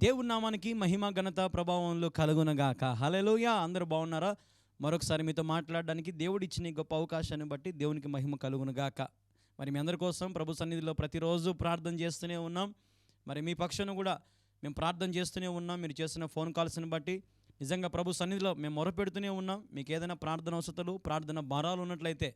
దేవుని నామానికి మహిమ ఘనత ప్రభావంలో కలుగునగాక. హల్లెలూయా. అందరూ బాగున్నారా? మరొకసారి మీతో మాట్లాడడానికి దేవుడు ఇచ్చిన ఈ గొప్ప అవకాశాన్ని బట్టి దేవునికి మహిమ కలుగునగాక. మరి మీ అందరి కోసం ప్రభు సన్నిధిలో ప్రతిరోజు ప్రార్థన చేస్తూనే ఉన్నాం. మరి మీ పక్షాన కూడా మేము ప్రార్థన చేస్తూనే ఉన్నాం. మీరు చేసిన ఫోన్ కాల్స్ని బట్టి నిజంగా ప్రభు సన్నిధిలో మేము మొరపెడుతూనే ఉన్నాం. మీకు ఏదైనా ప్రార్థన అవసరాలు, ప్రార్థన భారాలు ఉన్నట్లయితే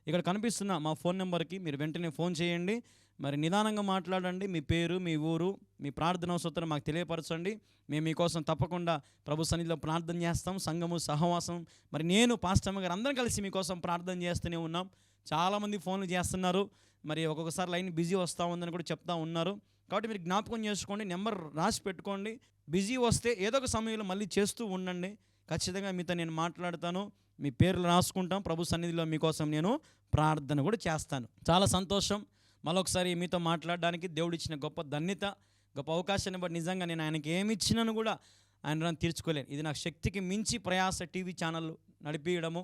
ఇక్కడ కనిపిస్తున్న మా ఫోన్ నెంబర్కి మీరు వెంటనే ఫోన్ చేయండి. మరి నిదానంగా మాట్లాడండి. మీ పేరు, మీ ఊరు, మీ ప్రార్థన అవసరం మాకు తెలియపరచండి. మేము మీకోసం తప్పకుండా ప్రభు సన్నిధిలో ప్రార్థన చేస్తాం. సంఘము, సహవాసం, మరి నేను పాస్టర్ గారు అందరం కలిసి మీకోసం ప్రార్థన చేస్తూనే ఉన్నాం. చాలామంది ఫోన్లు చేస్తున్నారు. మరి ఒక్కొక్కసారి లైన్ బిజీ వస్తూ ఉందని కూడా చెప్తా ఉన్నారు. కాబట్టి మీరు జ్ఞాపకం చేసుకోండి, నెంబర్ రాసి పెట్టుకోండి. బిజీ వస్తే ఏదో ఒక సమయంలో మళ్ళీ చేస్తూ ఉండండి. ఖచ్చితంగా మీతో నేను మాట్లాడతాను. మీ పేర్లు రాసుకుంటాం. ప్రభు సన్నిధిలో మీకోసం నేను ప్రార్థన కూడా చేస్తాను. చాలా సంతోషం మరొకసారి మీతో మాట్లాడడానికి దేవుడు ఇచ్చిన గొప్ప ధన్యత, గొప్ప అవకాశాన్ని బట్టి నిజంగా నేను ఆయనకి ఏమి ఇచ్చినాను కూడా ఆయన తీర్చుకోలేను. ఇది నాకు శక్తికి మించి ప్రయాస. టీవీ ఛానల్ నడిపించడము,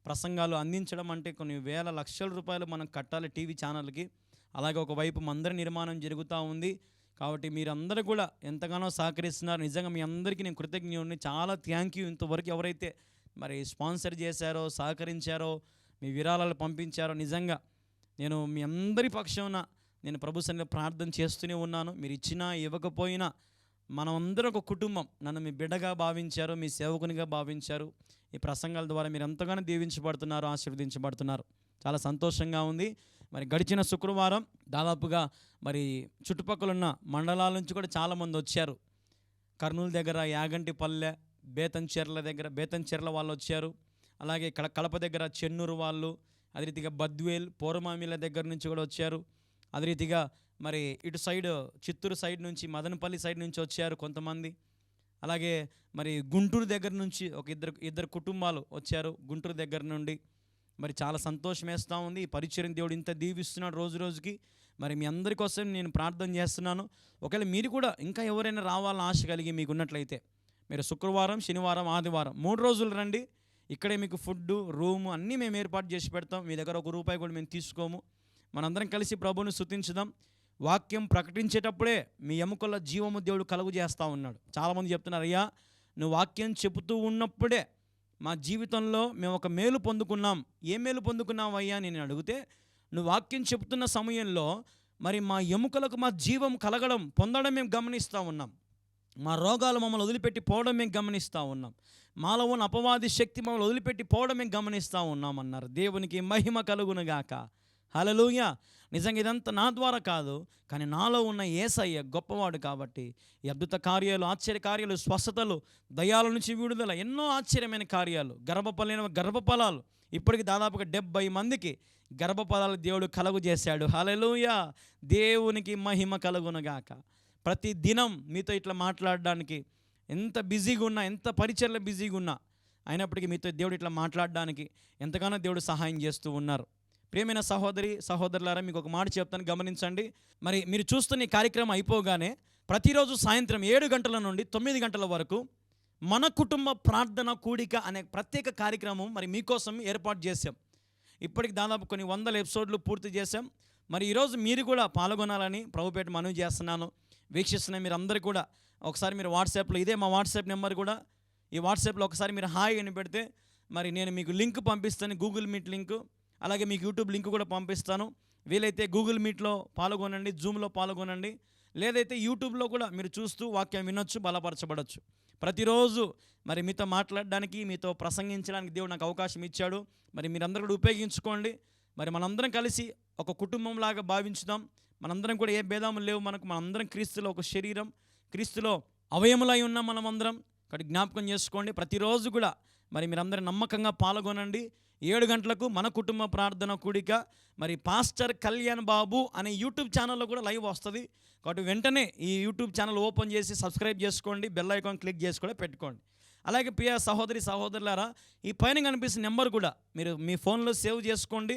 ప్రసంగాలు అందించడం అంటే కొన్ని వేల లక్షల రూపాయలు మనం కట్టాలి టీవీ ఛానల్కి. అలాగే ఒకవైపు మందిర నిర్మాణం జరుగుతూ ఉంది. కాబట్టి మీరందరూ కూడా ఎంతగానో సహకరిస్తున్నారు. నిజంగా మీ అందరికీ నేను కృతజ్ఞుడిని. చాలా థ్యాంక్ యూ. ఇంతవరకు ఎవరైతే మరి స్పాన్సర్ చేశారో, సహకరించారో, మీ విరాళాలు పంపించారో, నిజంగా నేను మీ అందరి పక్షాన నేను ప్రభు సన్నిధిలో ప్రార్థన చేస్తూనే ఉన్నాను. మీరు ఇచ్చినా ఇవ్వకపోయినా మనమందరం ఒక కుటుంబం. నన్ను మీ బిడ్డగా భావించారు, మీ సేవకునిగా భావించారు. ఈ ప్రసంగాల ద్వారా మీరు ఎంతగానో దీవించబడుతున్నారు, ఆశీర్వదించబడుతున్నారు. చాలా సంతోషంగా ఉంది. మరి గడిచిన శుక్రవారం దాదాపుగా మరి చుట్టుపక్కల ఉన్న మండలాల నుంచి కూడా చాలామంది వచ్చారు. కర్నూలు దగ్గర యాగంటిపల్లె, బేతంచెర్ల వాళ్ళు వచ్చారు. అలాగే కడప దగ్గర చెన్నూరు వాళ్ళు, అదే రీతిగా బద్వేల్, పోరమామిల దగ్గర నుంచి కూడా వచ్చారు. అదే రీతిగా మరి ఇటు సైడ్ చిత్తూరు సైడ్ నుంచి, మదనపల్లి సైడ్ నుంచి వచ్చారు కొంతమంది. అలాగే మరి గుంటూరు దగ్గర నుంచి ఒక ఇద్దరు కుటుంబాలు వచ్చారు గుంటూరు దగ్గర నుండి. మరి చాలా సంతోషం వేస్తూ ఉంది. ఈ పరిచర్యను దేవుడు ఇంత దీవిస్తున్నాడు రోజు రోజుకి. మరి మీ అందరి కోసం నేను ప్రార్థన చేస్తున్నాను. ఒకవేళ మీరు కూడా ఇంకా ఎవరైనా రావాలని ఆశ కలిగి మీకు ఉన్నట్లయితే మీరు శుక్రవారం, శనివారం, ఆదివారం 3 రోజులు రండి. ఇక్కడే మీకు ఫుడ్డు, రూము అన్నీ మేము ఏర్పాటు చేసి పెడతాం. మీ దగ్గర ₹1 కూడా మేము తీసుకోము. మనందరం కలిసి ప్రభువుని స్తుతించుదాం. వాక్యం ప్రకటించేటప్పుడే మీ ఎముకల జీవము దేవుడు కలుగు చేస్తూ ఉన్నాడు. చాలామంది చెప్తున్నారు, అయ్యా నువ్వు వాక్యం చెబుతూ ఉన్నప్పుడే మా జీవితంలో మేము ఒక మేలు పొందుకున్నాం. ఏ మేలు పొందుకున్నావు అయ్యా నేను అడిగితే, నువ్వు వాక్యం చెబుతున్న సమయంలో మరి మా ఎముకలకు మా జీవం కలగడం, పొందడం మేము గమనిస్తూ ఉన్నాం. మా రోగాలు మమ్మల్ని వదిలిపెట్టి పోవడం మేము గమనిస్తూ ఉన్నాం. మాలో ఉన్న అపవాది శక్తి మమ్మల్ని వదిలిపెట్టి పోవడం మేము గమనిస్తూ ఉన్నామన్నారు. దేవునికి మహిమ కలుగునుగాక. హల్లెలూయా. నిజంగా ఇదంతా నా ద్వారా కాదు, కానీ నాలో ఉన్న యేసయ్య గొప్పవాడు కాబట్టి ఈ అద్భుత కార్యాలు, ఆశ్చర్య కార్యాలు, స్వస్థతలు, దయ్యాల నుంచి విడుదల, ఎన్నో ఆశ్చర్యమైన కార్యాలు, గర్భఫలాలు ఇప్పటికి దాదాపుగా 70 మందికి గర్భఫలాలు దేవుడు కలుగు చేశాడు. హల్లెలూయా. దేవునికి మహిమ కలుగునుగాక. ప్రతి దినం మీతో ఇట్లా మాట్లాడడానికి ఎంత బిజీగా ఉన్నా, ఎంత పరిచర్లో బిజీగా ఉన్నా, అయినప్పటికీ మీతో దేవుడు ఇట్లా మాట్లాడడానికి ఎంతగానో దేవుడు సహాయం చేస్తూ ఉన్నారు. ప్రియమైన సహోదరులారా, మీకు ఒక మాట చెప్తాను, గమనించండి. మరి మీరు చూస్తున్న ఈ కార్యక్రమం అయిపోగానే ప్రతిరోజు సాయంత్రం 7 గంటల నుండి 9 గంటల వరకు మన కుటుంబ ప్రార్థన కూడిక అనే ప్రత్యేక కార్యక్రమం మరి మీకోసం ఏర్పాటు చేశాం. ఇప్పటికి దాదాపు కొన్ని 100 ఎపిసోడ్లు పూర్తి చేశాం. మరి ఈరోజు మీరు కూడా పాల్గొనాలని ప్రభుపేట మనవి చేస్తున్నాను. వీక్షిస్తున్న మీరు అందరూ కూడా ఒకసారి మీరు వాట్సాప్లో, ఇదే మా వాట్సాప్ నెంబర్ కూడా, ఈ వాట్సాప్లో ఒకసారి మీరు హాయ్ అని పెడితే మరి నేను మీకు లింక్ పంపిస్తాను, గూగుల్ మీట్ లింకు. అలాగే మీకు యూట్యూబ్ లింక్ కూడా పంపిస్తాను. వీలైతే గూగుల్ మీట్లో పాల్గొనండి, జూమ్లో పాల్గొనండి. లేదైతే యూట్యూబ్లో కూడా మీరు చూస్తూ వాక్యం వినొచ్చు, బలపరచబడచ్చు. ప్రతిరోజు మరి మీతో మాట్లాడడానికి, మీతో ప్రసంగించడానికి దేవుడు నాకు అవకాశం ఇచ్చాడు. మరి మీరందరూ కూడా ఉపయోగించుకోండి. మరి మనందరం కలిసి ఒక కుటుంబంలాగా భావించుదాం. మనందరం కూడా ఏ భేదములు లేవు మనకు. మనందరం క్రీస్తులో ఒక శరీరం, క్రీస్తులో అవయములై ఉన్నాం మనమందరం. కాబట్టి జ్ఞాపకం చేసుకోండి. ప్రతిరోజు కూడా మరి మీరందరూ నమ్మకంగా పాల్గొనండి. 7 గంటలకు మన కుటుంబ ప్రార్థన కూడిక మరి పాస్టర్ కళ్యాణ్ బాబు అనే యూట్యూబ్ ఛానల్లో కూడా లైవ్ వస్తుంది. కాబట్టి వెంటనే ఈ యూట్యూబ్ ఛానల్ ఓపెన్ చేసి సబ్స్క్రైబ్ చేసుకోండి, బెల్ ఐకాన్ క్లిక్ చేసి కూడా పెట్టుకోండి. అలాగే ప్రియ సహోదరులారా, ఈ పైన కనిపిస్తున్న నెంబర్ కూడా మీరు మీ ఫోన్లో సేవ్ చేసుకోండి.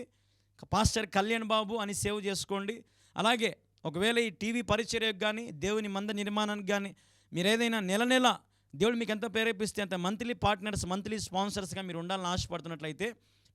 పాస్టర్ కళ్యాణ్ బాబు అని సేవ్ చేసుకోండి. అలాగే ఒకవేళ ఈ టీవీ పరిచర్యకు కానీ, దేవుని మంద నిర్మాణానికి కానీ మీరు ఏదైనా నెల దేవుడు మీకు ఎంత ప్రేరేపిస్తే అంత మంత్లీ పార్ట్నర్స్, మంత్లీ స్పాన్సర్స్గా మీరు ఉండాలని ఆశపడుతున్నట్లయితే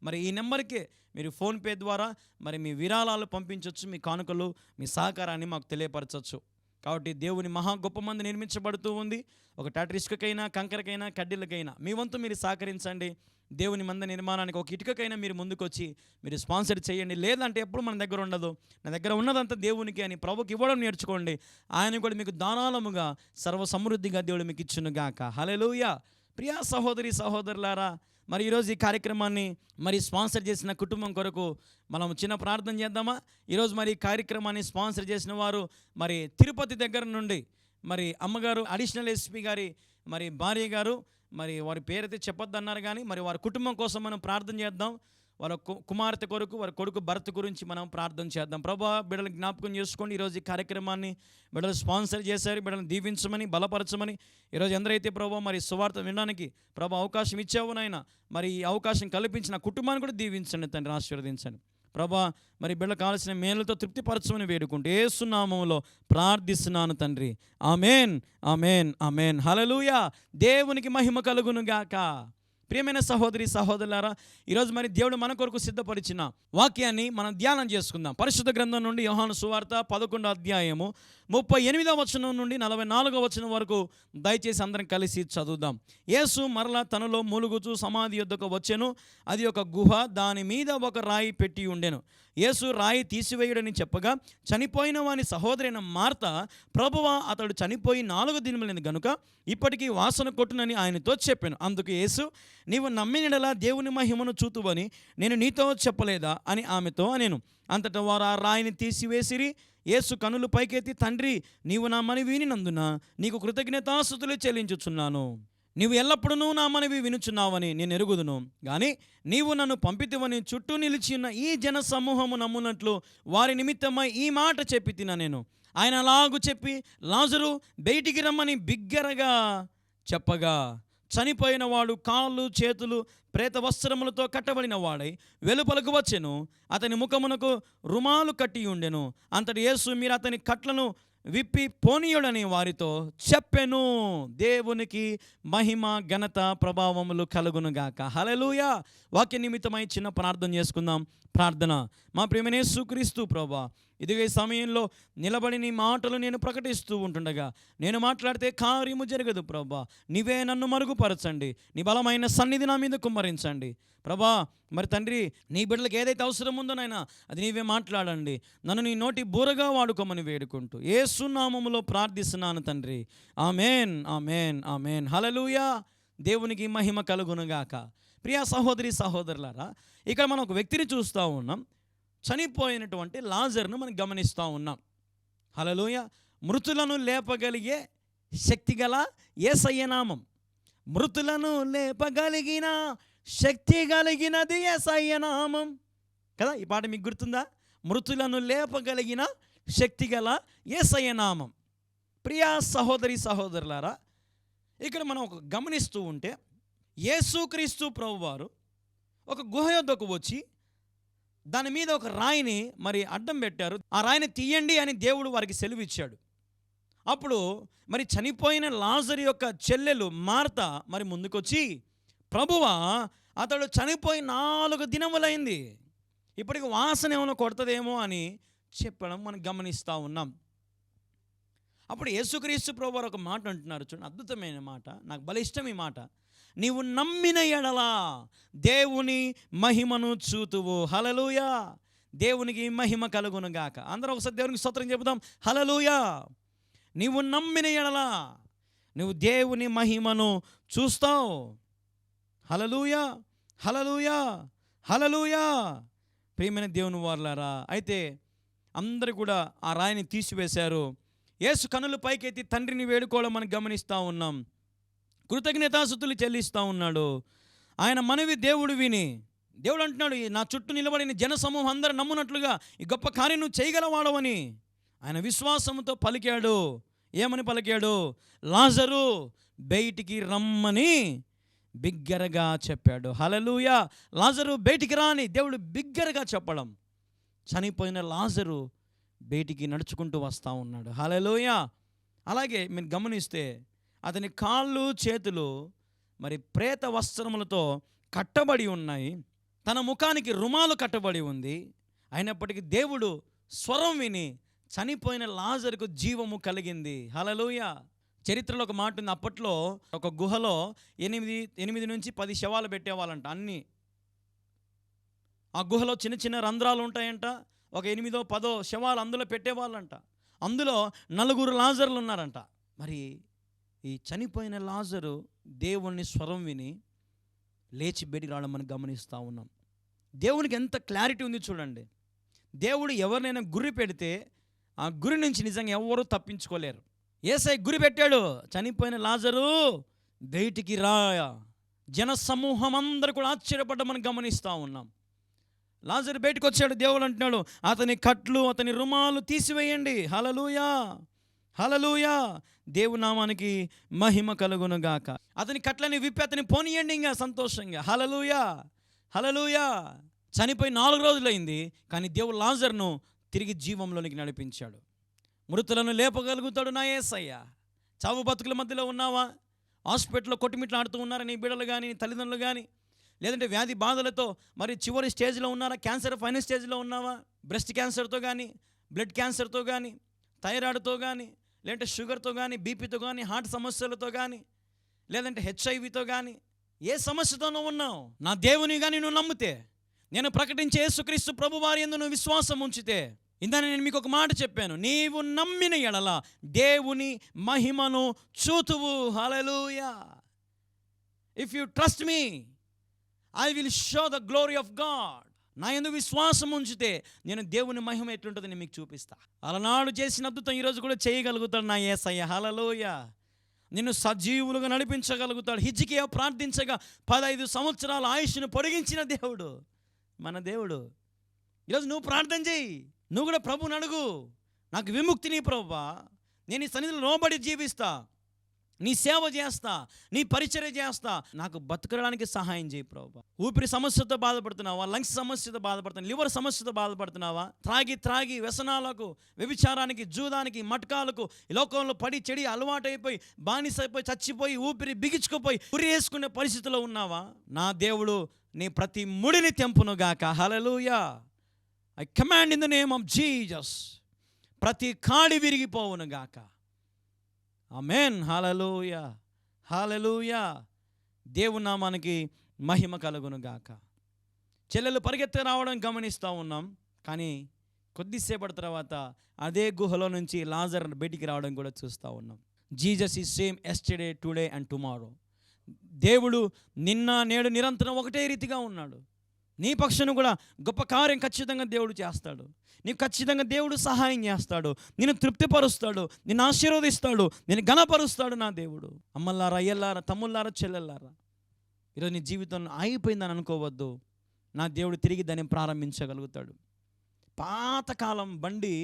మరి ఈ నెంబర్కి మీరు ఫోన్పే ద్వారా మరి మీ విరాళాలు పంపించవచ్చు, మీ కానుకలు, మీ సహకారాన్ని మాకు తెలియపరచవచ్చు. కాబట్టి దేవుని మహా గొప్ప మంది నిర్మించబడుతూ ఉంది. ఒక టాటరిస్కకైనా, కంకరకైనా, కడ్డీలకైనా మీ వంతు మీరు సహకరించండి. దేవుని మంద నిర్మాణానికి ఒక ఇటుకకైనా మీరు ముందుకొచ్చి మీరు స్పాన్సర్ చేయండి. లేదంటే ఎప్పుడు మన దగ్గర ఉండదు. నా దగ్గర ఉన్నదంతా దేవునికి అని ప్రభుకి ఇవ్వడం నేర్చుకోండి. ఆయన కూడా మీకు ధారాళముగా సర్వ సమృద్ధిగా దేవుడు మీకు ఇచ్చునుగాక. హల్లెలూయా. ప్రియా సహోదరి సహోదరులారా, మరి ఈరోజు ఈ కార్యక్రమాన్ని మరి స్పాన్సర్ చేసిన కుటుంబం కొరకు మనం చిన్న ప్రార్థన చేద్దామా? ఈరోజు మరి ఈ కార్యక్రమాన్ని స్పాన్సర్ చేసిన వారు మరి తిరుపతి దగ్గర నుండి మరి అమ్మగారు అడిషనల్ ఎస్పీ గారి మరి భార్య గారు, మరి వారి పేరైతే చెప్పొద్దన్నారు కానీ మరి వారి కుటుంబం కోసం మనం ప్రార్థన చేద్దాం. వాళ్ళ కుమార్తె కొరకు, వారి కొడుకు భర్త గురించి మనం ప్రార్థన చేద్దాం. ప్రభా, బిడ్డలు జ్ఞాపకం చేసుకోండి. ఈరోజు ఈ కార్యక్రమాన్ని బిడ్డలు స్పాన్సర్ చేశారు. బిడ్డలను దీవించమని, బలపరచమని. ఈరోజు ఎందరైతే ప్రభా మరి సువార్త వినడానికి ప్రభా అవకాశం ఇచ్చావు నాయన, మరి ఈ అవకాశం కల్పించిన కుటుంబాన్ని కూడా దీవించండి తండ్రి, ఆశీర్వదించండి ప్రభా. మరి బిడ్డలకు కావాల్సిన మేలుతో తృప్తిపరచమని వేడుకుంటూ యేసు నామములో ప్రార్థిస్తున్నాను తండ్రి. ఆమేన్, ఆమేన్, ఆమేన్. హల్లెలూయా. దేవునికి మహిమ కలుగును గాక. ప్రియమైన సహోదరి సహోదరులారా, ఈరోజు మరి దేవుడు మన కొరకు సిద్ధపరిచిన వాక్యాన్ని మనం ధ్యానం చేసుకుందాం. పరిశుద్ధ గ్రంథం నుండి యోహాను సువార్త 11వ అధ్యాయము 38వ వచనం నుండి 44వ వచనం వరకు దయచేసి అందరం కలిసి చదువుదాం. యేసు మరలా తనలో మూలుగుచూ సమాధి యొద్దకు వచ్చెను. అది ఒక గుహ, దాని మీద ఒక రాయి పెట్టి ఉండెను. యేసు రాయి తీసివేయుడని చెప్పగా చనిపోయిన వాని సహోదరైన మార్త, ప్రభువా, అతడు చనిపోయి 4 దినములైంది గనుక ఇప్పటికీ వాసన కొట్టునని ఆయనతో చెప్పాను. అందుకు యేసు, నీవు నమ్మినడలా దేవుని మహిమను చూతువని నేను నీతో చెప్పలేదా అని ఆమెతో అనెను. అంతటా వారు ఆ రాయిని తీసివేసిరి. యేసు కనులు పైకెత్తి, తండ్రి, నీవు నా మనవి వినినందున నీకు కృతజ్ఞతాస్తుతులు చెల్లించుచున్నాను. నీవు ఎల్లప్పుడూ నా మనవి వినుచున్నావని నేను ఎరుగుదును. కానీ నీవు నన్ను పంపితివని చుట్టూ నిలిచి ఉన్న ఈ జన సమూహము నమ్మునట్లు వారి నిమిత్తమై ఈ మాట చెప్పి తిన నేను. ఆయన అలాగు చెప్పి లాజరు బయటికి రమ్మని బిగ్గరగా చెప్పగా చనిపోయిన వాడు కాళ్ళు చేతులు ప్రేత వస్త్రములతో కట్టబడిన వాడై వెలుపలకు వచ్చెను. అతని ముఖమునకు రుమాలు కట్టి ఉండెను. అంతటి యేసు, మీరు అతని కట్లను విప్పి పోనీయుడని వారితో చెప్పెను. దేవునికి మహిమ ఘనత ప్రభావములు కలుగునుగాక. హల్లెలూయా. వాక్య నిమిత్తమై చిన్న ప్రార్థన చేసుకుందాం. ప్రార్థన. మా ప్రియమైన యేసుక్రీస్తు ప్రభువా, ఇదిగో ఈ సమయంలో నిలబడి నీ మాటలు నేను ప్రకటిస్తూ ఉంటుండగా నేను మాట్లాడితే కార్యము జరగదు ప్రభువా. నీవే నన్ను మరుగుపరచండి. నీ బలమైన సన్నిధి నా మీద కుమ్మరించండి ప్రభా. మరి తండ్రి, నీ బిడ్డలకు ఏదైతే అవసరం ఉందో నాయనా, అది నీవే మాట్లాడండి. నన్ను నీ నోటి బూరగా వాడుకోమని వేడుకుంటూ యేసు నామములో ప్రార్థిస్తున్నాను తండ్రి. ఆమేన్, ఆమేన్, ఆమేన్. హల్లెలూయా. దేవునికి మహిమ కలుగునుగాక. ప్రియా సహోదరి సహోదరులారా, ఇక్కడ మనం ఒక వ్యక్తిని చూస్తూ ఉన్నాం. చనిపోయినటువంటి లాజరును మనం గమనిస్తూ ఉన్నాం. హల్లెలూయా. మృతులను లేపగలిగే శక్తిగల యేసయ్య నామం. మృతులను లేపగలిగిన శక్తి కలిగినది యేసయ్య నామం కదా. ఈ పాట మీకు గుర్తుందా? మృతులను లేపగలిగిన శక్తిగల యేసయ్య నామం. ప్రియా సహోదరి సహోదరులారా, ఇక్కడ మనం ఒక గమనిస్తూ ఉంటే యేసుక్రీస్తు ప్రభువారు ఒక గుహ యొద్దకు వచ్చి దాని మీద ఒక రాయిని మరి అడ్డం పెట్టారు. ఆ రాయిని తీయండి అని దేవుడు వారికి సెలవిచ్చాడు. అప్పుడు మరి చనిపోయిన లాజరు యొక్క చెల్లెలు మార్త మరి ముందుకొచ్చి, ప్రభువా, అతడు చనిపోయి 4 దినములైంది, ఇప్పటికి వాసన ఏమైనా కొడుతుందేమో అని చెప్పడం మనం గమనిస్తూ ఉన్నాం. అప్పుడు యేసుక్రీస్తు ప్రభువారు ఒక మాట అంటున్నారు, చూడండి, అద్భుతమైన మాట, నాకు భలే ఇష్టం ఈ మాట. నీవు నమ్మిన ఎడలా దేవుని మహిమను చూతువు. హల్లెలూయా. దేవునికి మహిమ కలుగునుగాక. అందరూ ఒకసారి దేవునికి స్తోత్రం చెబుదాం. హల్లెలూయా. నీవు నమ్మిన ఎడలా నువ్వు దేవుని మహిమను చూస్తావు. హల్లెలూయా, హల్లెలూయా, హల్లెలూయా. ప్రియమైన దేవుని వారలారా, అయితే అందరూ కూడా ఆ రాయిని తీసివేశారు. యేసు కనులు పైకెత్తి తండ్రిని వేడుకోవడం మనం గమనిస్తూ ఉన్నాం. కృతజ్ఞతాస్తుతులు చెల్లిస్తూ ఉన్నాడు. ఆయన మనవి దేవుడు విని, దేవుడు అంటున్నాడు, నా చుట్టూ నిలబడిన జన సమూహం అందరూ నమ్మునట్లుగా ఈ గొప్ప కార్యం నువ్వు చేయగలవాడవని ఆయన విశ్వాసంతో పలికాడు. ఏమని పలికాడు? లాజరు బయటికి రమ్మని బిగ్గరగా చెప్పాడు. హల్లెలూయా. లాజరు బయటికి రాని దేవుడు బిగ్గరగా చెప్పడం. చనిపోయిన లాజరు బయటికి నడుచుకుంటూ వస్తూ ఉన్నాడు. హల్లెలూయా. అలాగే మీరు గమనిస్తే అతని కాళ్ళు చేతులు మరి ప్రేత వస్త్రములతో కట్టబడి ఉన్నాయి. తన ముఖానికి రుమాలు కట్టబడి ఉంది. అయినప్పటికీ దేవుడు స్వరం విని చనిపోయిన లాజరుకు జీవము కలిగింది. హల్లెలూయా. చరిత్రలో ఒక మాట ఉంది. అప్పట్లో ఒక గుహలో 8 నుంచి 10 శవాలు పెట్టేవాళ్ళంట. అన్నీ ఆ గుహలో చిన్న చిన్న రంధ్రాలు ఉంటాయంట. ఒక 8, 10 శవాలు అందులో పెట్టేవాళ్ళంట. అందులో 4 లాజర్లు ఉన్నారంట. మరి ఈ చనిపోయిన లాజరు దేవుని స్వరం విని లేచి బయటికి రావడం మనం గమనిస్తూ ఉన్నాం. దేవునికి ఎంత క్లారిటీ ఉంది చూడండి. దేవుడు ఎవరినైనా గురి పెడితే ఆ గురి నుంచి నిజంగా ఎవరు తప్పించుకోలేరు. యేసయ్య గురి పెట్టాడు, చనిపోయిన లాజరు బయటికి రా. జన సమూహం అందరూ కూడా ఆశ్చర్యపడ్డ మనం గమనిస్తూ ఉన్నాం. లాజరు బయటకు వచ్చాడు. దేవుడు అంటున్నాడు, అతని కట్లు, అతని రుమాలు తీసివేయండి. హల్లెలూయా, హల్లెలూయా. దేవుని నామానికి మహిమ కలుగును గాక. అతని కట్లని విప్పి అతని పోనీయండి ఇంకా సంతోషంగా. హల్లెలూయా, హల్లెలూయా. చనిపోయి 4 రోజులైంది, కానీ దేవుడు లాజరును తిరిగి జీవంలోనికి నడిపించాడు. మృతులను లేపగలుగుతాడు నా యేసయ్య. చావు బతుకుల మధ్యలో ఉన్నావా? హాస్పిటల్లో కొట్టుమిట్లాడుతూ ఉన్నారా నీ బిడ్డలు కానీ, నీ తల్లిదండ్రులు కానీ? లేదంటే వ్యాధి బాధలతో మరి చివరి స్టేజ్లో ఉన్నారా? క్యాన్సర్ ఫైనల్ స్టేజ్లో ఉన్నావా? బ్రెస్ట్ క్యాన్సర్తో కానీ, బ్లడ్ క్యాన్సర్తో కానీ, థైరాయిడ్తో కానీ, లేదంటే షుగర్తో కానీ, బీపీతో కానీ, హార్ట్ సమస్యలతో కానీ, లేదంటే హెచ్ఐవితో కానీ, ఏ సమస్యతోనూ ఉన్నావు, నా దేవుని కానీ నువ్వు నమ్మితే, నేను ప్రకటించే యేసుక్రీస్తు ప్రభువారి యందు నువ్వు విశ్వాసం ఉంచితే, ఇందాక నేను మీకు ఒక మాట చెప్పాను, నీవు నమ్మిన ఎడల దేవుని మహిమను చూతువు. Hallelujah. If you trust me, I will show the glory of God. నా యందు విశ్వాసం ఉంచితే నేను దేవుని మహిమ ఎట్లుంటుందని మీకు చూపిస్తా. అలనాడు చేసిన అద్భుతం ఈరోజు కూడా చేయగలుగుతాడు నా యేసయ్య. హల్లెలూయా. నిన్ను సజీవులుగా నడిపించగలుగుతాడు. హిజ్కియా ప్రార్థించగా 15 సంవత్సరాల ఆయుష్ను పొడిగించిన దేవుడు మన దేవుడు. ఈరోజు నువ్వు ప్రార్థన చేయి, నువ్వు కూడా ప్రభువుని అడుగు, నాకు విముక్తిని ప్రభువా, నేను ఈ సన్నిధిలో లోబడి జీవిస్తా, నీ సేవ చేస్తా, నీ పరిచర్య చేస్తా, నాకు బతకడానికి సహాయం చేయి ప్రభువా. ఊపిరి సమస్యతో బాధపడుతున్నావా? లంగ్స్ సమస్యతో బాధపడుతున్నావా? లివర్ సమస్యతో బాధపడుతున్నావా? త్రాగి వ్యసనాలకు, వ్యభిచారానికి, జూదానికి, మట్కాలకు, ఈ లోకంలో పడి చెడి అలవాటైపోయి, బానిసైపోయి, చచ్చిపోయి, ఊపిరి బిగించుకుపోయి ఉరి వేసుకునే పరిస్థితిలో ఉన్నావా? నా దేవుడు నీ ప్రతి ముడిని తెంపునుగాక. Hallelujah. I command in the name of Jesus. ప్రతి కాడి విరిగిపోవునుగాక. ఆమేన్. హల్లెలూయా, హల్లెలూయా. దేవుని నామానికి మహిమ కలుగునుగాక. చెల్లెలు పరిగెత్తి రావడం గమనిస్తూ ఉన్నాం, కానీ కొద్దిసేపటి తర్వాత అదే గుహలో నుంచి లాజర్ బయటికి రావడం కూడా చూస్తూ ఉన్నాం. Jesus is same yesterday, today and tomorrow. దేవుడు నిన్న నేడు నిరంతరం ఒకటే రీతిగా ఉన్నాడు. నీ పక్షాన కూడా గొప్ప కార్యం ఖచ్చితంగా దేవుడు చేస్తాడు. నీకు ఖచ్చితంగా దేవుడు సహాయం చేస్తాడు, నిన్ను తృప్తిపరుస్తాడు, నిన్ను ఆశీర్వదిస్తాడు, నిన్ను ఘనపరుస్తాడు నా దేవుడు. అమ్మల్లారా, అయ్యల్లారా, తమ్ముళ్ళారా, చెల్లెల్లారా, ఈరోజు నీ జీవితం ఆగిపోయిందని అనుకోవద్దు. నా దేవుడు తిరిగి దాన్ని ప్రారంభించగలుగుతాడు. పాతకాలం బండి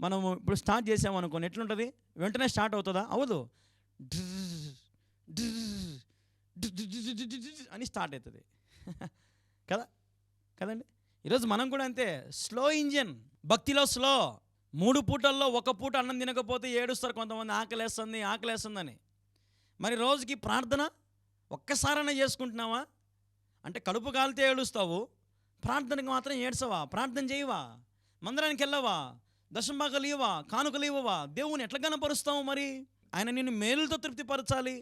మనము ఇప్పుడు స్టార్ట్ చేసామనుకోండి, ఎట్లుంటుంది? వెంటనే స్టార్ట్ అవుతుందా? అవ్వదు. అని స్టార్ట్ అవుతుంది కదా, కదండి. ఈరోజు మనం కూడా అంతే, స్లో ఇంజిన్. భక్తిలో స్లో. 3 పూటల్లో 1 పూట అన్నం తినకపోతే ఏడుస్తారు కొంతమంది, ఆకలేస్తుందని. మరి రోజుకి ప్రార్థన ఒక్కసారైనా చేసుకుంటున్నావా? అంటే కడుపు కాలితే ఏడుస్తావు, ప్రార్థనకి మాత్రం ఏడ్చవా? ప్రార్థన చేయవా? మందిరానికి వెళ్ళవా? దశంభాగాలు ఇవ్వవా? కానుకలు ఇవ్వవా? దేవుని ఎట్లా కనపరుస్తావు? మరి ఆయన నిన్ను మేలుతో తృప్తిపరచాలి.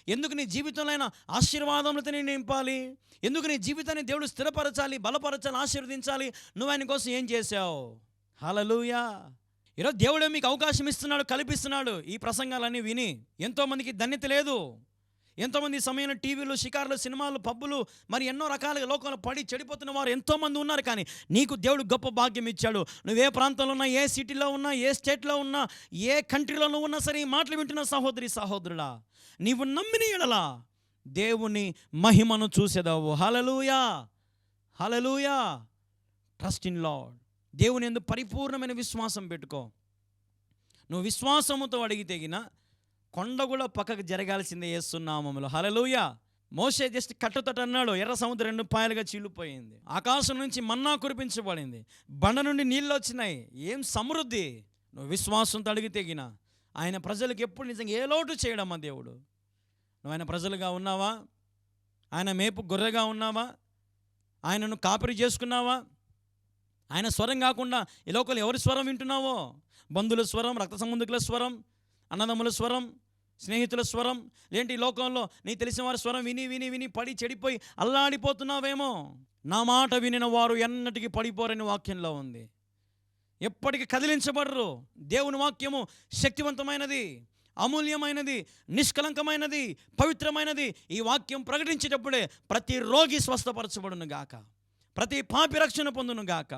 ఎందుకు నీ జీవితంలో ఆయన ఆశీర్వాదములతో నేను నింపాలి? ఎందుకు నీ జీవితాన్ని దేవుడు స్థిరపరచాలి, బలపరచాలి, ఆశీర్వదించాలి? నువ్వు ఆయన కోసం ఏం చేశావు? హల్లెలూయా. ఈరోజు దేవుడే మీకు అవకాశం ఇస్తున్నాడు, కల్పిస్తున్నాడు. ఈ ప్రసంగాలన్నీ విని ఎంతోమందికి ధన్యత లేదు. ఎంతోమంది సమయంలో టీవీలు, షికారులు, సినిమాలు, పబ్బులు, మరి ఎన్నో రకాలుగా లోకంలో పడి చెడిపోతున్న వారు ఎంతోమంది ఉన్నారు. కానీ నీకు దేవుడు గొప్ప భాగ్యం ఇచ్చాడు. నువ్వే ప్రాంతంలో ఉన్నా, ఏ సిటీలో ఉన్నా, ఏ స్టేట్లో ఉన్నా, ఏ కంట్రీలో నువ్వు ఉన్నా సరే, ఈ మాటలు వింటున్న సహోదరి సహోదరుడా, నీవు నమ్మిన ఎడల దేవుని మహిమను చూసేదావు. Hallelujah, hallelujah. Trust in Lord. దేవుని యందు పరిపూర్ణమైన విశ్వాసం పెట్టుకో. నువ్వు విశ్వాసముతో అడిగితేగిన కొండ కూడా పక్కకు జరగాల్సిందే యేసు నామములో. హల్లెలూయా. మోషే జస్ట్ కట్టుతట అన్నాడు, ఎర్ర సముద్రం 2 పాయలుగా చీలిపోయింది. ఆకాశం నుంచి మన్నా కురిపించబడింది, బండ నుండి నీళ్ళు వచ్చినాయి. ఏం సమృద్ధి! నువ్వు విశ్వాసంతో అడిగితేగిన ఆయన ప్రజలకు ఎప్పుడు నిజంగా ఏ లోటు చేయడమ్మా దేవుడు. నువ్వు ఆయన ప్రజలుగా ఉన్నావా? ఆయన మేపు గొర్రెగా ఉన్నావా? ఆయనను కాపరి చేసుకున్నావా? ఆయన స్వరం కాకుండా ఈ లోకంలో ఎవరి స్వరం వింటున్నావో? బంధువుల స్వరం, రక్త సంబంధికుల స్వరం, అన్నదమ్ముల స్వరం, స్నేహితుల స్వరం, ఏంటి ఈ లోకంలో నీకు తెలిసిన వారి స్వరం విని విని విని పడి చెడిపోయి అల్లాడిపోతున్నావేమో. నా మాట వినిన వారు ఎన్నటికీ పడిపోరని వాక్యంలో ఉంది. ఎప్పటికీ కదిలించబడరు. దేవుని వాక్యము శక్తివంతమైనది, అమూల్యమైనది, నిష్కలంకమైనది, పవిత్రమైనది. ఈ వాక్యం ప్రకటించేటప్పుడే ప్రతి రోగి స్వస్థపరచబడును గాక, ప్రతి పాపి రక్షణ పొందును గాక,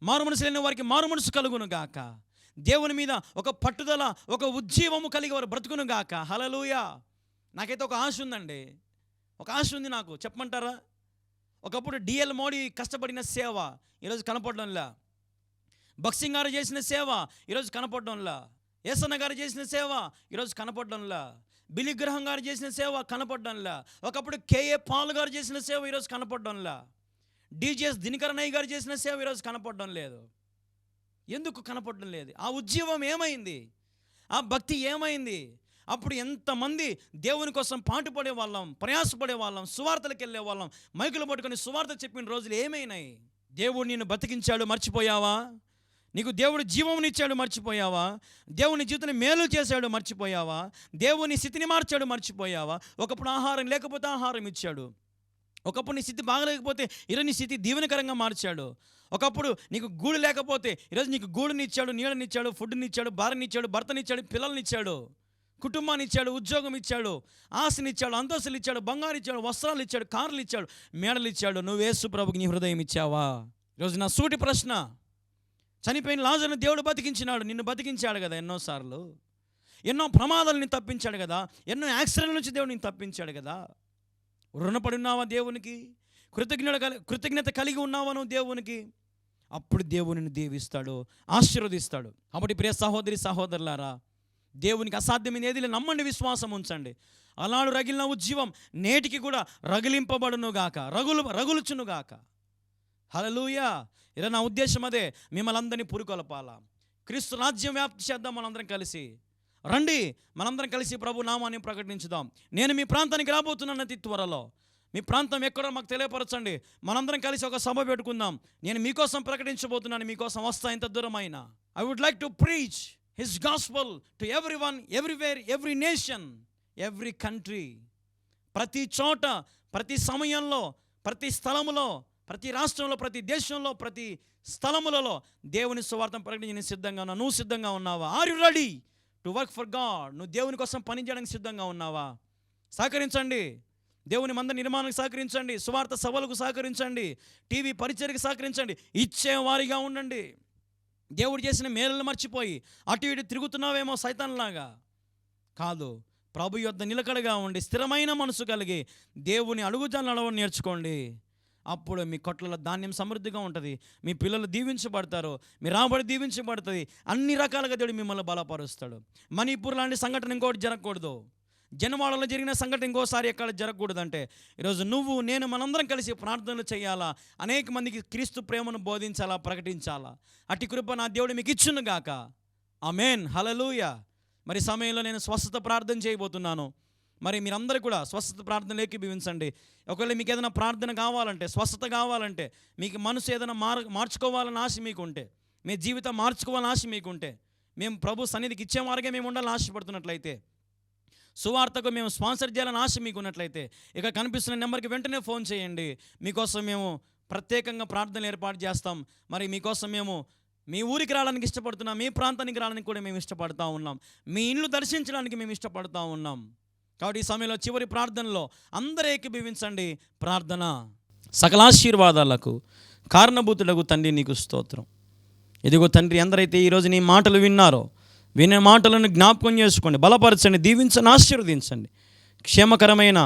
మారు మనసు లేని వారికి మారు మనసు కలుగును గాక, దేవుని మీద ఒక పట్టుదల, ఒక ఉజ్జీవము కలిగి వారు బ్రతుకును గాక. హల్లెలూయా. నాకైతే ఒక ఆశ ఉందండి, ఒక ఆశ ఉంది నాకు. చెప్పమంటారా? ఒకప్పుడు డిఎల్ మోడీ కష్టపడిన సేవ ఈరోజు కనపడడంలా. బక్సింగ్ గారు చేసిన సేవ ఈరోజు కనపడడంలా. యేసన్న గారు చేసిన సేవ ఈరోజు కనపడడంలా. బిలి గ్రహం గారు చేసిన సేవ కనపడడంలా. ఒకప్పుడు కేఏ పాల్ గారు చేసిన సేవ ఈరోజు కనపడడంలా. డిజిఎస్ దినకరనయ్య గారు చేసిన సేవ ఈరోజు కనపడడం లేదు. ఎందుకు కనపడడం లేదు? ఆ ఉజ్జీవం ఏమైంది? ఆ భక్తి ఏమైంది? అప్పుడు ఎంతమంది దేవుని కోసం పాటుపడే వాళ్ళం, ప్రయాసపడే వాళ్ళం, సువార్తలకు వెళ్ళే వాళ్ళం, మైకులు పట్టుకొని సువార్త చెప్పిన రోజులు ఏమైనాయి? దేవుడు నిన్ను బతికించాడు, మర్చిపోయావా? నీకు దేవుడు జీవమునిచ్చాడు, మర్చిపోయావా? దేవుని జీవితాన్ని మేలు చేశాడు, మర్చిపోయావా? దేవుని స్థితిని మార్చాడు, మర్చిపోయావా? ఒకప్పుడు ఆహారం లేకపోతే ఆహారం ఇచ్చాడు. ఒకప్పుడు నీ స్థితి బాగలేకపోతే ఈరోజు నీ స్థితి దీవెనకరంగా మార్చాడు. ఒకప్పుడు నీకు గూడు లేకపోతే ఈరోజు నీకు గూడుని ఇచ్చాడు, నీడని ఇచ్చాడు, ఫుడ్ని ఇచ్చాడు, భార్యని ఇచ్చాడు, భర్తని ఇచ్చాడు, పిల్లల్ని ఇచ్చాడు, కుటుంబాన్ని ఇచ్చాడు, ఉద్యోగం ఇచ్చాడు, ఆశని ఇచ్చాడు, అంతస్తులు ఇచ్చాడు, బంగారు ఇచ్చాడు, వస్త్రాలు ఇచ్చాడు, కార్లు ఇచ్చాడు, మేడలు ఇచ్చాడు. నువ్వు యేసు ప్రభుకి నీ హృదయం ఇచ్చావా? ఈరోజు నా సూటి ప్రశ్న. చనిపోయిన లాజరుని దేవుడు బతికించినాడు, నిన్ను బతికించాడు కదా ఎన్నోసార్లు. ఎన్నో ప్రమాదాలని తప్పించాడు కదా, ఎన్నో యాక్సిడెంట్ల నుంచి దేవుడు నిన్ను తప్పించాడు కదా. రుణపడి ఉన్నావా దేవునికి? కృతజ్ఞత కలిగి ఉన్నావా నువ్వు దేవునికి? అప్పుడు దేవునిని దీవిస్తాడు, ఆశీర్వదిస్తాడు. కాబట్టి ప్రియ సహోదరి సహోదరులారా, దేవునికి అసాధ్యమైన ఏది లేదు. నమ్మండి, విశ్వాసం ఉంచండి. అలాడు రగిలిన ఉజ్జీవం నేటికి కూడా రగిలింపబడునుగాక, రగులుచునుగాక. హల్లెలూయా. ఇలా నా ఉద్దేశం అదే, మిమ్మల్ని అందరినీ పురుకొలపాలా, క్రీస్తు రాజ్యం వ్యాప్తి చేద్దాం. మనందరం కలిసి రండి, మనందరం కలిసి ప్రభు నామాన్ని ప్రకటించుదాం. నేను మీ ప్రాంతానికి రాబోతున్నాను అతి త్వరలో. మీ ప్రాంతం ఎక్కడో మాకు తెలియపరచండి. మనందరం కలిసి ఒక సభ పెట్టుకుందాం. నేను మీకోసం ప్రకటించబోతున్నాను, మీకోసం వస్తా ఎంత దూరమైన. I would like to preach his gospel to everyone, everywhere, every nation, every country. ప్రతి చోట, ప్రతి సమయంలో, ప్రతి స్థలములో, ప్రతి రాష్ట్రంలో, ప్రతి దేశంలో, ప్రతి స్థలములలో దేవుని సువార్తను ప్రకటించడానికి సిద్ధంగా ఉన్నావు. నువ్వు సిద్ధంగా ఉన్నావా? Are you ready to work for God? నువ్వు దేవుని కోసం పని చేయడానికి సిద్ధంగా ఉన్నావా? సహకరించండి. దేవుని మందిర నిర్మాణానికి సహకరించండి, సువార్త సభలకు సహకరించండి, టీవీ పరిచర్యకు సహకరించండి, ఇచ్చేవారిగా ఉండండి. దేవుడు చేసిన మేలులను మర్చిపోయి అటు ఇటు తిరుగుతున్నావేమో సైతాన్లాగా. కాదు, ప్రభు యొద్ద నిలకడగా ఉండి స్థిరమైన మనసు కలిగి దేవుని అడుగుజాడలు నడవడం నేర్చుకోండి. అప్పుడు మీ కొట్లలో ధాన్యం సమృద్ధిగా ఉంటుంది, మీ పిల్లలు దీవించబడతారు, మీ రాబడి దీవించబడుతుంది. అన్ని రకాలుగా దేవుడు మిమ్మల్ని బలపరుస్తాడు. మణిపూర్ లాంటి సంఘటన ఇంకోటి జరగకూడదు. జనవాడలో జరిగిన సంఘటన ఇంకోసారి ఎక్కడ జరగకూడదంటే, ఈరోజు నువ్వు నేను మనందరం కలిసి ప్రార్థనలు చేయాలా, అనేక మందికి క్రీస్తు ప్రేమను బోధించాలా, ప్రకటించాలా. అట్టి కృప నా దేవుడు మీకు ఇచ్చును గాక. ఆమేన్. హల్లెలూయా. మరి సమయంలో నేను స్వస్థత ప్రార్థన చేయబోతున్నాను. మరి మీరందరూ కూడా స్వస్థత ప్రార్థనలు ఏకీభవించండి. ఒకవేళ మీకు ఏదైనా ప్రార్థన కావాలంటే, స్వస్థత కావాలంటే, మీకు మనసు ఏదైనా మార్చుకోవాలని ఆశ మీకుంటే, మీ జీవితం మార్చుకోవాలని ఆశ మీకుంటే, మేము ప్రభు సన్నిధికి ఇచ్చే మార్గం మేము ఉండాలని ఆశపడుతున్నట్లయితే, సువార్తకు మేము స్పాన్సర్ చేయాలని ఆశ మీకు ఉన్నట్లయితే, ఇక కనిపిస్తున్న నెంబర్కి వెంటనే ఫోన్ చేయండి. మీకోసం మేము ప్రత్యేకంగా ప్రార్థనలు ఏర్పాటు చేస్తాం. మరి మీకోసం మేము మీ ఊరికి రావడానికి ఇష్టపడుతున్నాం, మీ ప్రాంతానికి రావడానికి కూడా మేము ఇష్టపడుతూ ఉన్నాం, మీ ఇల్లు దర్శించడానికి మేము ఇష్టపడుతూ ఉన్నాం. కాబట్టి ఈ సమయంలో చివరి ప్రార్థనలో అందరూ ఏకీభవించండి. ప్రార్థన. సకలాశీర్వాదాలకు కారణభూతులకు తండ్రి నీకు స్తోత్రం. ఇదిగో తండ్రి, ఎందరైతే ఈరోజు నీ మాటలు విన్నారో, వినే మాటలను జ్ఞాపకం చేసుకోండి, బలపరచండి, దీవించండి, ఆశీర్వదించండి. క్షేమకరమైన,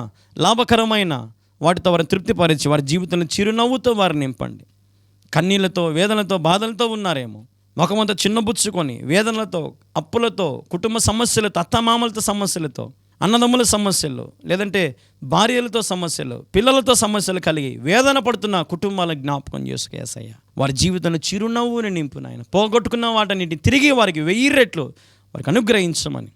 లాభకరమైన వాటితో వారిని తృప్తిపరిచి వారి జీవితంలో చిరునవ్వుతో వారిని నింపండి. కన్నీళ్లతో, వేదనలతో, బాధలతో ఉన్నారేమో, ముఖమంతా చిన్నబుచ్చుకొని వేదనలతో, అప్పులతో, కుటుంబ సమస్యలతో, అత్తమామలతో సమస్యలతో, అన్నదమ్ముల సమస్యలు, లేదంటే భార్యలతో సమస్యలు, పిల్లలతో సమస్యలు కలిగి వేదన పడుతున్న కుటుంబాలను జ్ఞాపకం చేసుకు యేసయ్య. వారి జీవితంలో చిరునవ్వుని నింపు నాయన. పోగొట్టుకున్న వాటన్నిటిని తిరిగి వారికి 1000 రెట్లు వారికి అనుగ్రహించమని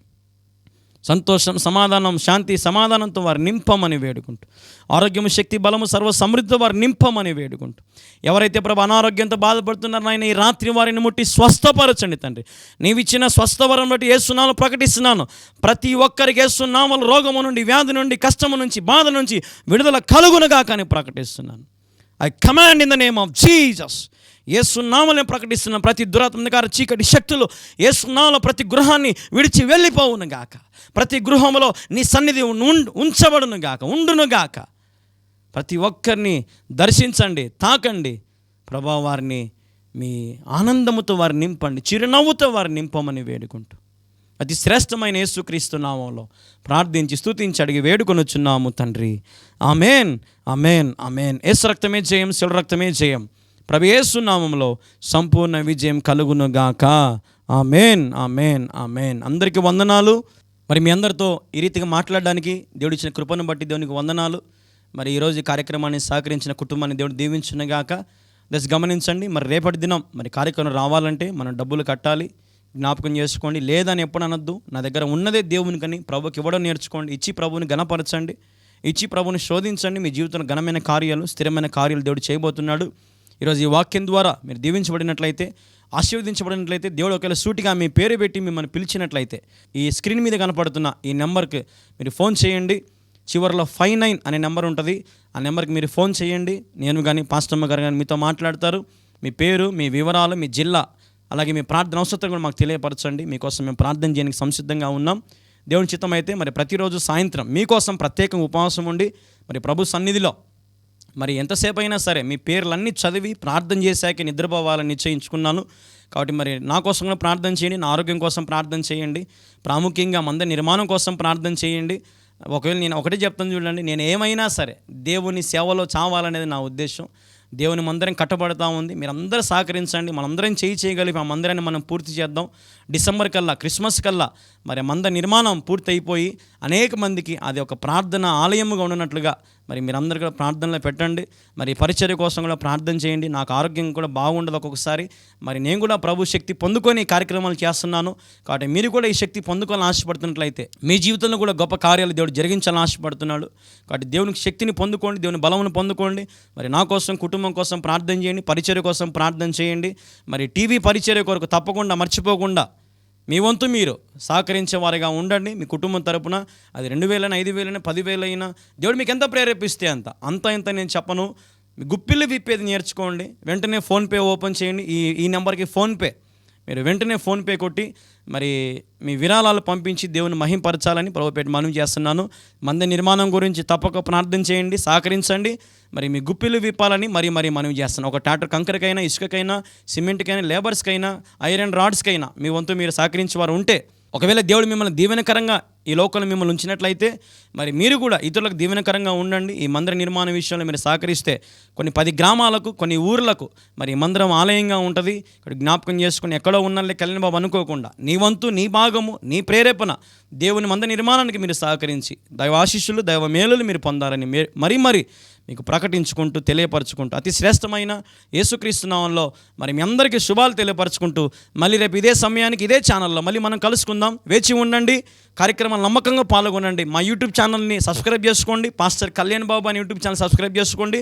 సంతోషం, సమాధానం, శాంతి, సమాధానంతో వారు నింపమని వేడుకుంటూ, ఆరోగ్యం, శక్తి, బలము, సర్వ సమృద్ధితో వారు నింపమని వేడుకుంటూ, ఎవరైతే ప్రభు అనారోగ్యంతో బాధపడుతున్నారో ఆయన ఈ రాత్రి వారిని ముట్టి స్వస్థపరచండి తండ్రి. నీవిచ్చిన స్వస్థవరం బట్టి యేసునామములో ప్రకటిస్తున్నాను. ప్రతి ఒక్కరికి యేసునామములో రోగము నుండి, వ్యాధి నుండి, కష్టము నుంచి, బాధ నుంచి విడుదల కలుగునుగా కానీ ప్రకటిస్తున్నాను. I command in the name of Jesus. యేసునామములో ప్రకటిస్తున్న ప్రతి దురాత్మకార చీకటి శక్తులు యేసునామములో ప్రతి గృహాన్ని విడిచి వెళ్ళిపోవును గాక. ప్రతి గృహంలో నీ సన్నిధి ఉంచబడును గాక, ఉండును గాక. ప్రతి ఒక్కరిని దర్శించండి, తాకండి ప్రభా. వారిని మీ ఆనందముతో వారు నింపండి, చిరునవ్వుతో వారు నింపమని వేడుకుంటూ అతి శ్రేష్టమైన యేసుక్రీస్తు నామములో ప్రార్థించి స్తుతించి అడిగి వేడుకొనుచున్నాము తండ్రి. ఆమేన్, ఆమేన్, ఆమేన్. యేసు రక్తమే జయం, శిలువ రక్తమే జయం. ప్రభు యేసు నామములో సంపూర్ణ విజయం కలుగును గాక. ఆమేన్, ఆమేన్, ఆమేన్. అందరికీ వందనాలు. మరి మీ అందరితో ఈ రీతిగా మాట్లాడడానికి దేవుడు ఇచ్చిన కృపను బట్టి దేవునికి వందనాలు. మరి ఈరోజు ఈ కార్యక్రమాన్ని సహకరించిన కుటుంబాన్ని దేవుడు దీవించును గాక. దశ గమనించండి, మరి రేపటి దినం మరి కార్యక్రమం రావాలంటే మనం డబ్బులు కట్టాలి. జ్ఞాపకం చేసుకోండి. లేదని ఎప్పుడు అనొద్దు. నా దగ్గర ఉన్నదే దేవునికని ప్రభుకి ఇవ్వడం నేర్చుకోండి. ఇచ్చి ప్రభుని ఘనపరచండి, ఇచ్చి ప్రభుని శోధించండి. మీ జీవితంలో ఘనమైన కార్యాలు, స్థిరమైన కార్యాలు దేవుడు చేయబోతున్నాడు. ఈరోజు ఈ వాక్యం ద్వారా మీరు దీవించబడినట్లయితే, ఆశీర్వదించబడినట్లయితే, దేవుడు ఒకవేళ సూటిగా మీ పేరు పెట్టి మిమ్మల్ని పిలిచినట్లయితే ఈ స్క్రీన్ మీద కనపడుతున్న ఈ నెంబర్కి మీరు ఫోన్ చేయండి. చివరిలో 59 అనే నెంబర్ ఉంటుంది. ఆ నెంబర్కి మీరు ఫోన్ చేయండి. నేను కానీ పాస్టమ్మ గారు కానీ మీతో మాట్లాడతారు. మీ పేరు, మీ వివరాలు, మీ జిల్లా, అలాగే మీ ప్రార్థన అవసరం కూడా మాకు తెలియపరచండి. మీకోసం మేము ప్రార్థన చేయడానికి సంసిద్ధంగా ఉన్నాం. దేవుని చిత్తం అయితే మరి ప్రతిరోజు సాయంత్రం మీకోసం ప్రత్యేకంగా ఉపవాసం ఉండి మరి ప్రభు సన్నిధిలో మరి ఎంతసేపు అయినా సరే మీ పేర్లన్నీ చదివి ప్రార్థన చేశాక నిద్రపోవాలని నిశ్చయించుకున్నాను. కాబట్టి మరి నా కోసం కూడా ప్రార్థన చేయండి, నా ఆరోగ్యం కోసం ప్రార్థన చేయండి, ప్రాముఖ్యంగా మంద నిర్మాణం కోసం ప్రార్థన చేయండి. ఒకవేళ నేను ఒకటే చెప్తాను చూడండి, నేను ఏమైనా సరే దేవుని సేవలో చావాలనేది నా ఉద్దేశం. దేవుని మందిరం కట్టబడతా ఉంది. మీరందరూ సహకరించండి. మనందరం చేయగలిగి ఆ మందిరాన్ని మనం పూర్తి చేద్దాం. డిసెంబర్ కల్లా, క్రిస్మస్ కల్లా మరి మంద నిర్మాణం పూర్తి అయిపోయి అనేక మందికి అది ఒక ప్రార్థన ఆలయముగా ఉన్నట్లుగా మరి మీరందరూ కూడా ప్రార్థనలో పెట్టండి. మరి పరిచర్య కోసం కూడా ప్రార్థన చేయండి. నాకు ఆరోగ్యం కూడా బాగుండదు ఒక్కొక్కసారి. మరి నేను కూడా ప్రభు శక్తి పొందుకొని కార్యక్రమాలు చేస్తున్నాను. కాబట్టి మీరు కూడా ఈ శక్తి పొందుకోవాలని ఆశపడుతున్నట్లయితే మీ జీవితంలో కూడా గొప్ప కార్యాలు దేవుడు జరిగించాలని ఆశపడుతున్నాడు. కాబట్టి దేవునికి శక్తిని పొందుకోండి, దేవుని బలమును పొందుకోండి. మరి నా కోసం, కుటుంబం కోసం ప్రార్థన చేయండి, పరిచర్య కోసం ప్రార్థన చేయండి. మరి టీవీ పరిచర్య కొరకు తప్పకుండా మర్చిపోకుండా మీ వంతు మీరు సహకరించే వారిగా ఉండండి. మీ కుటుంబం తరపున అది 2,000, 5,000, 10,000 అయినా దేవుడు మీకు ఎంత ప్రేరేపిస్తే అంత ఇంత నేను చెప్పను. మీ గుప్పిళ్ళు విప్పేది నేర్చుకోండి. వెంటనే ఫోన్పే ఓపెన్ చేయండి. ఈ నెంబర్కి ఫోన్పే మీరు వెంటనే ఫోన్పే కొట్టి మరి మీ విరాళాలు పంపించి దేవుని మహింపరచాలని ప్రభుపేట మనవి చేస్తున్నాను. మందిర నిర్మాణం గురించి తప్పక ప్రార్థన చేయండి, సహకరించండి. మరి మీ గుప్పిలు విప్పాలని మరీ మనవి చేస్తున్నాను. ఒక ట్రాక్టర్ కంకరకైనా, ఇసుకకైనా, సిమెంట్కైనా, లేబర్స్కైనా, ఐరన్ రాడ్స్కైనా మీ వంతు మీరు సహకరించేవారు ఉంటే, ఒకవేళ దేవుడు మిమ్మల్ని దీవెనకరంగా ఈ లోకంలో మిమ్మల్ని ఉంచినట్లయితే మరి మీరు కూడా ఇతరులకు దీవెనకరంగా ఉండండి. ఈ మందిర నిర్మాణ విషయంలో మీరు సహకరిస్తే కొన్ని 10 గ్రామాలకు, కొన్ని ఊర్లకు మరి మందిరం ఆలయంగా ఉంటుంది. ఇక్కడ జ్ఞాపకం చేసుకుని ఎక్కడో ఉన్నట్లే కళ్యాణ్ బాబు అనుకోకుండా నీ వంతు, నీ భాగము, నీ ప్రేరేపణ దేవుని మందిర నిర్మాణానికి మీరు సహకరించి దైవ ఆశీస్సులు, దైవ మేలులు మీరు పొందాలని మరీ మీకు ప్రకటించుకుంటూ, తెలియపరచుకుంటూ అతి శ్రేష్టమైన యేసుక్రీస్తు నామములో మరి మీ అందరికీ శుభాలు తెలియపరచుకుంటూ మళ్ళీ రేపు ఇదే సమయానికి ఇదే ఛానల్లో మళ్ళీ మనం కలుసుకుందాం. వేచి ఉండండి. కార్యక్రమాలు నమ్మకంగా పాల్గొనండి. మా యూట్యూబ్ ఛానల్ని సబ్స్క్రైబ్ చేసుకోండి. పాస్టర్ కళ్యాణ్ బాబు అని యూట్యూబ్ ఛానల్ సబ్స్క్రైబ్ చేసుకోండి.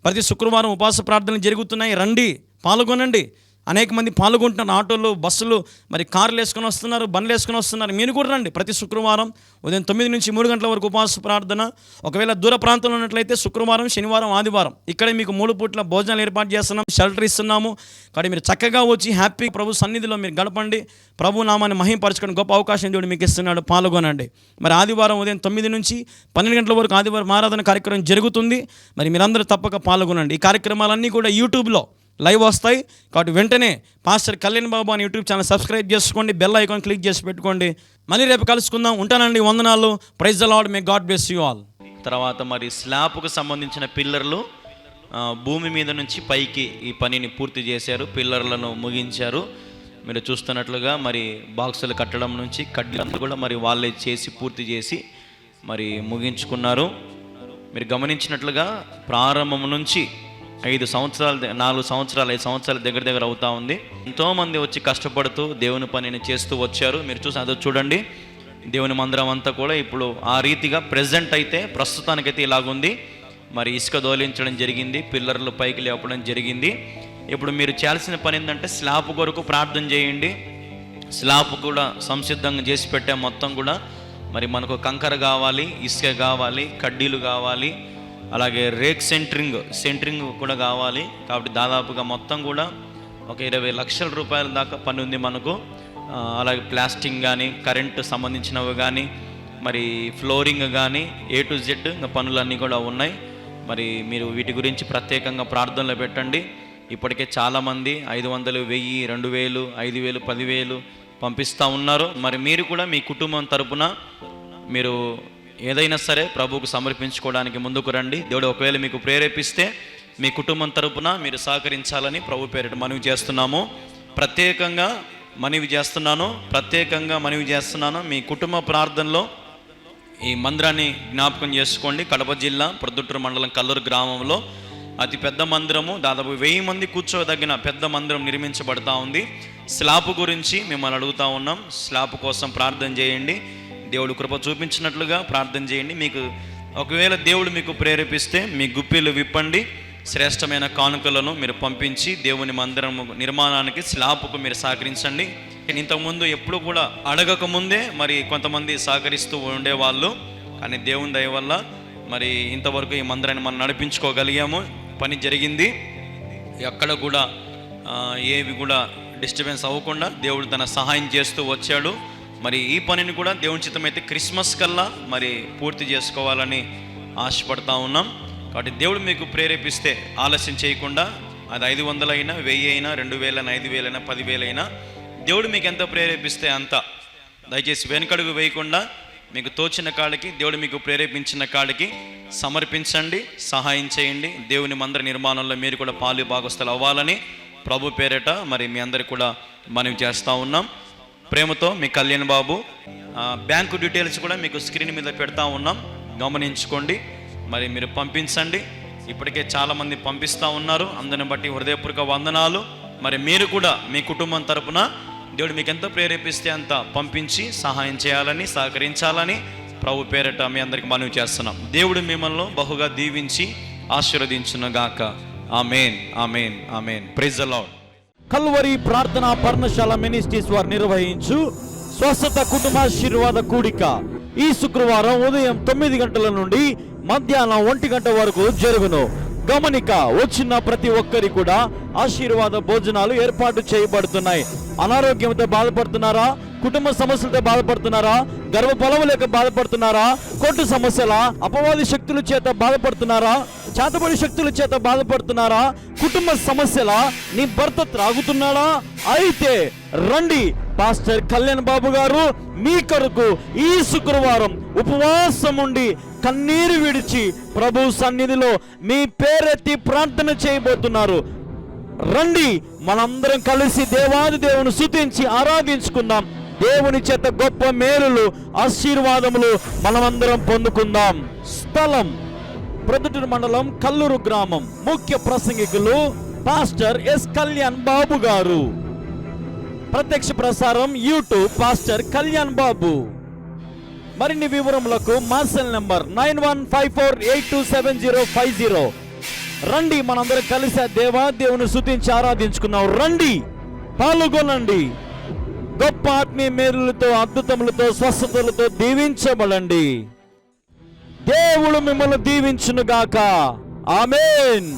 ప్రతి శుక్రవారం ఉపవాస ప్రార్థనలు జరుగుతున్నాయి. రండి, పాల్గొనండి. అనేక మంది పాల్గొంటున్నారు. ఆటోలు, బస్సులు, మరి కార్లు వేసుకొని వస్తున్నారు, బండ్లు వేసుకొని వస్తున్నారు. మీరు కూడా రండి. ప్రతి శుక్రవారం ఉదయం 9 నుంచి 3 గంటల వరకు ఉపవాస ప్రార్థన. ఒకవేళ దూర ప్రాంతంలో ఉన్నట్లయితే శుక్రవారం, శనివారం, ఆదివారం ఇక్కడే మీకు 3 పూట్ల భోజనాలు ఏర్పాటు చేస్తున్నాం, షెల్టర్ ఇస్తున్నాము. కాబట్టి మీరు చక్కగా వచ్చి హ్యాపీ ప్రభు సన్నిధిలో మీరు గడపండి. ప్రభు నామాన్ని మహింపరచుకొని గొప్ప అవకాశం దేవుడు మీకు ఇస్తున్నాడు. పాల్గొనండి. మరి ఆదివారం ఉదయం 9 నుంచి 12 గంటల వరకు ఆదివారం ఆరాధన కార్యక్రమం జరుగుతుంది. మరి మీరందరూ తప్పక పాల్గొనండి. ఈ కార్యక్రమాలన్నీ కూడా యూట్యూబ్లో లైవ్ వస్తాయి. కాబట్టి వెంటనే పాస్టర్ కళ్యాణ్ బాబు అని యూట్యూబ్ ఛానల్ సబ్స్క్రైబ్ చేసుకోండి, బెల్ ఐకాన్ క్లిక్ చేసి పెట్టుకోండి. మళ్ళీ రేపు కలుసుకుందాం. ఉంటానండి. వందనాలు. Praise the lord. May God bless you all. తర్వాత మరి స్లాబ్కు సంబంధించిన పిల్లర్లు భూమి మీద నుంచి పైకి ఈ పనిని పూర్తి చేశారు. పిల్లర్లను ముగించారు. మీరు చూస్తున్నట్లుగా మరి బాక్సులు కట్టడం నుంచి కడ్డీలంతా కూడా మరి వాళ్ళే చేసి పూర్తి చేసి మరి ముగించుకున్నారు. మీరు గమనించినట్లుగా ప్రారంభం నుంచి 5 సంవత్సరాలు, 4 సంవత్సరాలు, 5 సంవత్సరాలు దగ్గర అవుతా ఉంది. ఎంతోమంది వచ్చి కష్టపడుతూ దేవుని పనిని చేస్తూ వచ్చారు. మీరు చూసి అదో చూడండి, దేవుని మందిరం అంతా కూడా ఇప్పుడు ఆ రీతిగా ప్రస్తుతానికైతే ఇలాగుంది. మరి ఇసుక దోలించడం జరిగింది, పిల్లర్లు పైకి లేపడం జరిగింది. ఇప్పుడు మీరు చేయాల్సిన పని ఏంటంటే స్లాబ్ కొరకు ప్రార్థన చేయండి. స్లాబ్ కూడా సంసిద్ధంగా చేసి పెట్టాం మొత్తం కూడా. మరి మనకు కంకర కావాలి, ఇసుక కావాలి, కడ్డీలు కావాలి, అలాగే రేక్ సెంటరింగ్ కూడా కావాలి. కాబట్టి దాదాపుగా మొత్తం కూడా ఒక 20 లక్షల రూపాయల దాకా పని ఉంది మనకు. అలాగే ప్లాస్టింగ్ కానీ, కరెంటు సంబంధించినవి కానీ, మరి ఫ్లోరింగ్ కానీ, A to Z ఇంకా పనులన్నీ కూడా ఉన్నాయి. మరి మీరు వీటి గురించి ప్రత్యేకంగా ప్రార్థనలో పెట్టండి. ఇప్పటికే చాలామంది 500, 1000, 2000, 5000, 10,000 పంపిస్తూ ఉన్నారు. మరి మీరు కూడా మీ కుటుంబం తరపున మీరు ఏదైనా సరే ప్రభువుకు సమర్పించుకోవడానికి ముందుకు రండి. దేవుడు ఒకవేళ మీకు ప్రేరేపిస్తే మీ కుటుంబం తరపున మీరు సహకరించాలని ప్రభు పేరిట మనవి చేస్తున్నాము. ప్రత్యేకంగా మనవి చేస్తున్నాను. మీ కుటుంబ ప్రార్థనలో ఈ మందిరాన్ని జ్ఞాపకం చేసుకోండి. కడప జిల్లా ప్రొద్దుటూరు మండలం కల్లూరు గ్రామంలో అతి పెద్ద మందిరము, దాదాపు 1000 మంది కూర్చోదగిన పెద్ద మందిరం నిర్మించబడతా ఉంది. స్లాబ్ గురించి మిమ్మల్ని అడుగుతూ ఉన్నాం. స్లాబ్ కోసం ప్రార్థన చేయండి. దేవుడు కృప చూపించినట్లుగా ప్రార్థన చేయండి. మీకు ఒకవేళ దేవుడు మీకు ప్రేరేపిస్తే మీ గుప్పిలు విప్పండి. శ్రేష్టమైన కానుకలను మీరు పంపించి దేవుని మందిరం నిర్మాణానికి స్లాబ్కు మీరు సహకరించండి. ఇంతకుముందు ఎప్పుడు కూడా అడగకముందే మరి కొంతమంది సహకరిస్తూ ఉండేవాళ్ళు. కానీ దేవుని దయ వల్ల మరి ఇంతవరకు ఈ మందిరాన్ని మనం నడిపించుకోగలిగాము. పని జరిగింది. ఎక్కడ కూడా ఏవి కూడా డిస్టర్బెన్స్ అవ్వకుండా దేవుడు తన సహాయం చేస్తూ వచ్చాడు. మరి ఈ పనిని కూడా దేవుని చిత్తమైతే క్రిస్మస్ కల్లా మరి పూర్తి చేసుకోవాలని ఆశపడతా ఉన్నాం. కాబట్టి దేవుడు మీకు ప్రేరేపిస్తే ఆలస్యం చేయకుండా, అది 500 అయినా, 1000 అయినా, 2000 అయినా, 5000 అయినా, 10,000 అయినా, దేవుడు మీకు ఎంత ప్రేరేపిస్తే అంత. దయచేసి వెనుకడుగు వేయకుండా మీకు తోచిన కాడికి, దేవుడు మీకు ప్రేరేపించిన కాడికి సమర్పించండి, సహాయం చేయండి. దేవుని మందిర నిర్మాణంలో మీరు కూడా పాలు భాగస్థులు అవ్వాలని ప్రభు పేరిట మరి మీ అందరికి కూడా మనవి చేస్తూ ఉన్నాం. ప్రేమతో మీ కళ్యాణ్ బాబు. బ్యాంకు డీటెయిల్స్ కూడా మీకు స్క్రీన్ మీద పెడతా ఉన్నాం, గమనించుకోండి. మరి మీరు పంపించండి. ఇప్పటికే చాలామంది పంపిస్తూ ఉన్నారు. అందరిని బట్టి హృదయపూర్వక వందనాలు. మరి మీరు కూడా మీ కుటుంబం తరపున దేవుడు మీకు ఎంత ప్రేరేపిస్తే అంత పంపించి సహాయం చేయాలని, సహకరించాలని ప్రభు పేరిట మీ అందరికి మనవి చేస్తున్నాం. దేవుడు మిమ్మల్ని బహుగా దీవించి ఆశీర్వదించునుగాక. Amen, amen, amen. Praise the Lord. Calvary Prarthana Parnashala ministries వారు నిర్వహించు స్వస్థత కుటుంబాశీర్వాద కూడిక ఈ శుక్రవారం ఉదయం 9 గంటల నుండి మధ్యాహ్నం 1 గంట వరకు జరుగును. గమనిక, వచ్చిన ప్రతి ఒక్కరి కూడా ఆశీర్వాద భోజనాలు ఏర్పాటు చేయబడుతున్నాయి. అనారోగ్యంతో బాధపడుతున్నారా? కుటుంబ సమస్యలతో బాధపడుతున్నారా? గర్భఫలం లేక బాధపడుతున్నారా? కోర్టు సమస్యల, అపవాది శక్తుల చేత బాధపడుతున్నారా? చేతబడి శక్తుల చేత బాధపడుతున్నారా? కుటుంబ సమస్యల, నీ భర్త త్రాగుతున్నాడా? అయితే రండి, పాస్టర్ కళ్యాణ్ బాబు గారు మీ కొరకు ఈ శుక్రవారం ఉపవాసం ఉండి కన్నీరు విడిచి ప్రభు సన్నిధిలో మీ పేరెత్తి ప్రార్థన చేయబోతున్నారు. రండి, మనందరం కలిసి దేవాది దేవుని స్తుతించి ఆరాధించుకుందాం. దేవుని చేత గొప్ప మేలులు, ఆశీర్వాదములు మనమందరం పొందుకుందాం. స్థలం ప్రొద్దుటూరు మండలం కల్లూరు గ్రామం. ముఖ్య ప్రసంగికులు పాస్టర్ ఎస్ కళ్యాణ్ బాబు గారు. ప్రత్యక్ష ప్రసారం యూట్యూబ్ పాస్టర్ కళ్యాణ్ బాబు. మరిన్ని వివరములకు మా సెల్ నంబర్ 9154827050. రండి, మనందరం కలిసి దేవుని స్తుతించి ఆరాధించుకున్నాం. రండి, పాల్గొనండి. గొప్ప ఆత్మీయ మేలులతో, అద్భుతములతో, స్వస్థతలతో దీవించబడండి. దేవుడు మిమ్మల్ని దీవించునుగాక. ఆమేన్.